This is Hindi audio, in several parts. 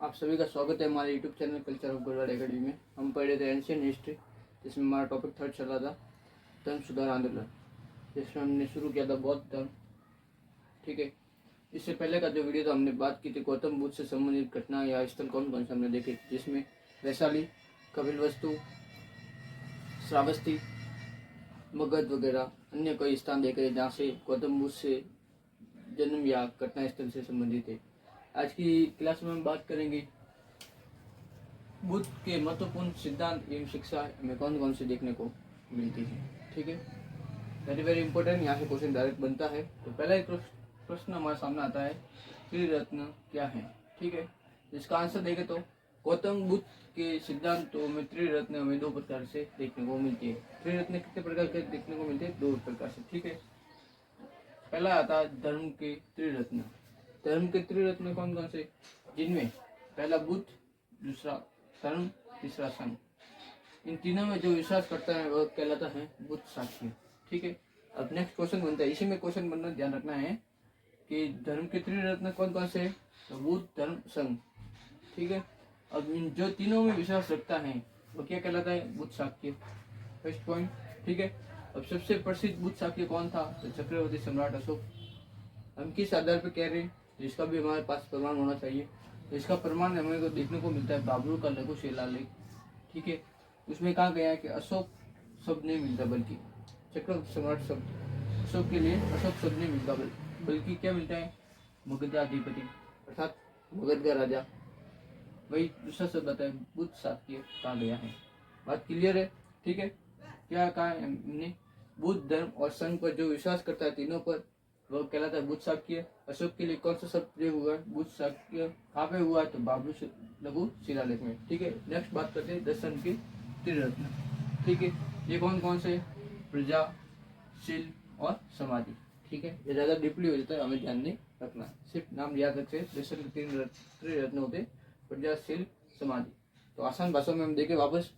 आप सभी का स्वागत है हमारे यूट्यूब चैनल कल्चर ऑफ गुरुवार एकेडमी में। हम पढ़ रहे थे एंशियंट हिस्ट्री, जिसमें हमारा टॉपिक थर्ड चल रहा था धर्म सुधार आंदोलन, जिसमें हमने शुरू किया था बौद्ध धर्म। ठीक है, इससे पहले का जो वीडियो था हमने बात की थी गौतम बुद्ध से संबंधित घटना या स्थल कौन कौन से हमने देखे, जिसमें वैशाली, कपिलवस्तु, श्रावस्ती, मगध वगैरह अन्य कई स्थान देखे जहाँ से गौतम बुद्ध से जन्म या घटना स्थल से संबंधित है। आज की क्लास में हम बात करेंगे बुद्ध के महत्वपूर्ण सिद्धांत एवं शिक्षा हमें कौन कौन से देखने को मिलती है। ठीक है, वेरी वेरी इंपॉर्टेंट, यहाँ से क्वेश्चन डायरेक्ट बनता है। तो पहला एक प्रश्न हमारे सामने आता है, त्रिरत्न क्या है। ठीक है, इसका आंसर देखें तो गौतम बुद्ध के सिद्धांतों में त्रिरत्न हमें दो प्रकार से देखने को मिलती है। त्रिरत्न कितने प्रकार के देखने को मिलते हैं? दो प्रकार से। ठीक है, पहला आता है धर्म के त्रिरत्न। धर्म के त्रिरत्न कौन कौन से? जिनमें पहला बुद्ध, दूसरा धर्म, तीसरा संघ। इन तीनों में जो विश्वास करता है वह कहलाता है बुद्ध साक्ष्य। ठीक है, अब नेक्स्ट क्वेश्चन बनता है, इसी में क्वेश्चन बनना ध्यान रखना है कि धर्म के त्रिरत्न कौन कौन से? तो बुद्ध, धर्म, संघ। ठीक है, अब इन जो तीनों में विश्वास रखता है वो क्या कहलाता है? बुद्ध साक्ष्य। First point. ठीक है, अब सबसे प्रसिद्ध बुद्ध साक्ष्य कौन था? तो चक्रवर्ती सम्राट अशोक। हम किस आधार पर कह रहे हैं? जिसका भी हमारे पास प्रमाण होना चाहिए। तो इसका प्रमाण हमें को देखने को मिलता है बाबरू का लघु शिलालेख। ठीक है, उसमें कहा गया है कि अशोक शब्द नहीं मिलता, बल्कि चक्रवर्ती सम्राट शब्द अशोक के लिए अशोक शब्द नहीं मिलता, बल्कि क्या मिलता है? मगधाधिपति, अर्थात मगध का राजा। वही दूसरा शब्द आता है बुद्ध साक्ष्य कहा गया है। बात क्लियर है? ठीक है, क्या कहा है हमने? बुद्ध, धर्म और संघ पर जो विश्वास करता है तीनों पर, वह कहलाता है बुद्ध साक्ष्य। अशोक के लिए कौन सा शब्द प्रयोग हुआ? बुद्ध साक्ष्य। कहाँ पे हुआ? तो बाबरू लघु शिलालेख में। ठीक है, नेक्स्ट बात करते हैं दर्शन के त्रिरत्न। ठीक है, ये कौन कौन से? प्रजा, शील और समाधि। ठीक है, ये ज्यादा डीपली हो जाता है, हमें ध्यान नहीं रखना, सिर्फ नाम याद रखते। दर्शन के तीन त्रिरत्न होते, प्रजा, शील, समाधि। तो आसान भाषा में हम देखें वापस,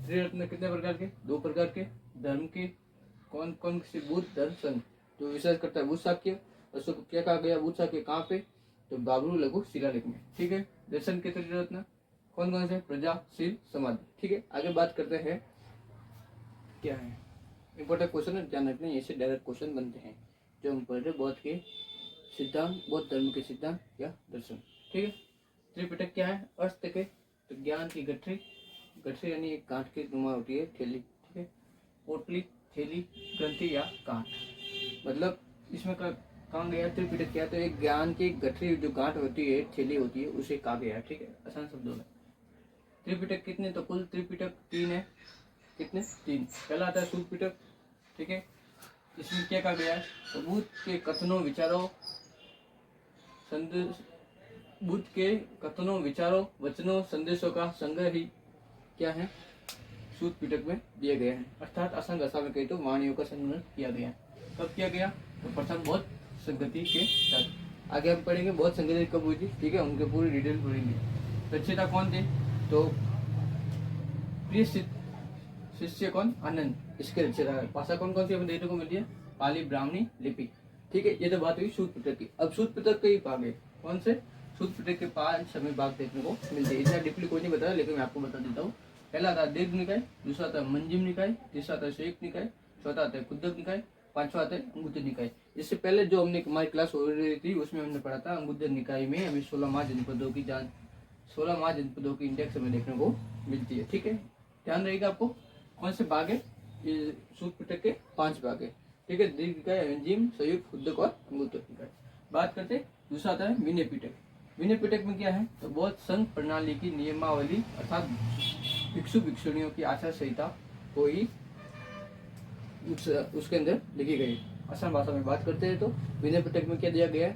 त्रिरत्न कितने प्रकार के? दो प्रकार के। धर्म के कौन कौन से? बुद्ध, धर्म, संघ। जो विश्वास करता है बुद्ध साक्ष्य। अशोक को क्या कहा गया? बुद्ध साक्ष्य। कहाँ पे? तो बाबरू लघु शिलालेख में। ठीक है, दर्शन के त्रिरत्न कौन कौन से? प्रजा, शील, समाधि। ठीक है, आगे बात करते हैं क्या है इंपॉर्टेंट क्वेश्चन है, ध्यान रखना, ऐसे डायरेक्ट क्वेश्चन बनते हैं जो हम पढ़ रहे बौद्ध के सिद्धांत, बौद्ध धर्म के सिद्धांत या दर्शन। ठीक है, त्रिपिटक क्या है? अर्थ के तो ज्ञान की गठरी, गठरी यानी एक गांठ की नुमा होती है, थैली। ठीक है, पोटली, थैली, ग्रंथि या गांठ। मतलब इसमें कहा गया त्रिपिटक क्या? तो एक ज्ञान की गठरी जो गांठ होती है, थैली होती है, उसे कहा गया है। ठीक है, आसान शब्दों में। त्रिपिटक कितने? तो कुल त्रिपिटक तीन है। कितने? तीन। पहला आता है शुद्ध पिटक। ठीक है, इसमें क्या कहा गया है? तो बुद्ध के कथनों, विचारों, बुद्ध के कथनों, विचारों, वचनों, संदेशों का संग्रह ही क्या है? शुद्ध पिटक में दिया गया है। अर्थात आसान भाषा में कही तो वाणियों का संग्रह किया गया है। कब किया गया? तो प्रथम बौद्ध संगति के साथ। आगे हम पढ़ेंगे बौद्ध संगति कब हुई थी। ठीक है, उनके पूरी डिटेल पढ़ेंगे। रचयिता कौन थे? तो प्रिय शिष्य कौन? आनंद। इसके रचयिता है। भाषा कौन कौन सी हमें देखने को मिलती है? पाली, ब्राह्मणी, लिपि। ठीक है, ये तो बात हुई शुद्ध पिटक की। अब शुद्ध पिटक के ही भाग है। कौन से? शुद्ध पिटक के 5 हमें भाग देखने को मिलते हैं। इतना डीपली कोई नहीं बताया, लेकिन मैं आपको बता देता हूँ। पहला आता है दीर्घ निकाय, दूसरा आता है मंजिम निकाय, तीसरा आता है संयुक्त निकाय, चौथा आता है कुद्दक निकाय, पांचवा आता है अंगुत्तर निकाय। इससे पहले जो हमने हमारी क्लास हो रही थी उसमें हमने पढ़ा था अंगुत्तर निकाय में हमें 16 महाजनपदों की जान, 16 महाजनपदों की इंडेक्स हमें देखने को मिलती है। ठीक है, ध्यान रहेगा आपको कौन से भाग है? ये शुद्ध पिटक के 5 भाग है। ठीक है, दीर्घ निकाय, अंजिम, संयुक्त, कुद्दक और अंगुत्तर निकाय। बात करते दूसरा आता है विनय पिटक। विनय पिटक में क्या है? तो बौद्ध संघ प्रणाली की नियमावली अर्थात भिक्षु भिक्षुणियों की आचार संहिता को ही उसके अंदर लिखी गई। आसान भाषा में बात करते हैं तो विनय पिटक में क्या दिया गया है?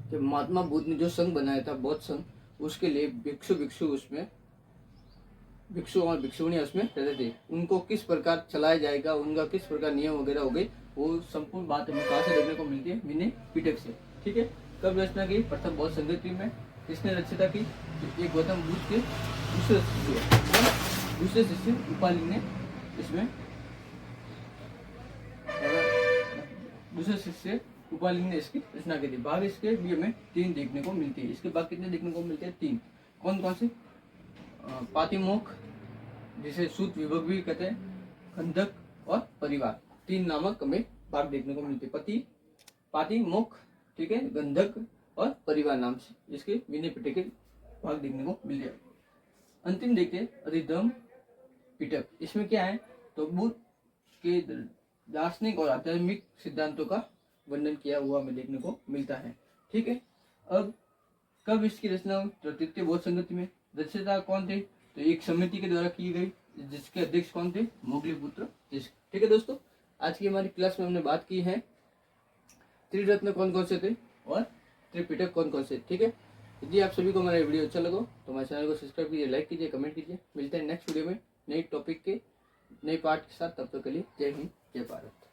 कि महात्मा बुद्ध ने जो संघ बनाया था बौद्ध संघ, उसके लिए भिक्षु उसमें भिक्षु और भिक्षुणियां उसमें रहते थे। उनको किस प्रकार चलाया जाएगा, उनका किस प्रकार नियम वगैरह हो गए, वो संपूर्ण बात हमें कहाँ से देखने को मिलती है? विनय पिटक से। ठीक है, कब रचना की? प्रथम बौद्ध संगति में। किसने रचना की? ये गौतम बुद्ध के दूसरे शिष्य उपाली ने इसमें, दूसरे शिष्य उपमालिंग ने इसकी रचना की थी। भाग इसके भी हमें 3 देखने को मिलती है। इसके भाग कितने देखने को मिलते हैं? 3। कौन कौन से? पातिमोख, जिसे सूत विभग भी कहते हैं, गंधक और परिवार, 3 नामक हमें भाग देखने को मिलते हैं। पातिमोख, ठीक है, गंधक और परिवार नाम से इसके विनय पिटक के भाग देखने को मिल जाए। अंतिम देखते हैं अधिधर्म पिटक। इसमें क्या है? तो बुद्ध के दार्शनिक और आध्यात्मिक सिद्धांतों का वर्णन किया हुआ हमें देखने को मिलता है। ठीक है, अब कब इसकी रचना हुई? तो तृतीय बौद्ध संगति में। रचयिता कौन थे? तो एक समिति के द्वारा की गई, जिसके अध्यक्ष कौन थे? मोगलीपुत्र। ठीक है दोस्तों, आज की हमारी क्लास में हमने बात की है त्रिरत्न कौन कौन से थे और त्रिपिटक कौन कौन से। ठीक है, यदि आप सभी को हमारा वीडियो अच्छा लगा तो हमारे चैनल को सब्सक्राइब कीजिए, लाइक कीजिए, कमेंट कीजिए। मिलते हैं नेक्स्ट वीडियो में नई टॉपिक के नए पार्ट के साथ। तब तक के लिए जय हिंद, जय भारत।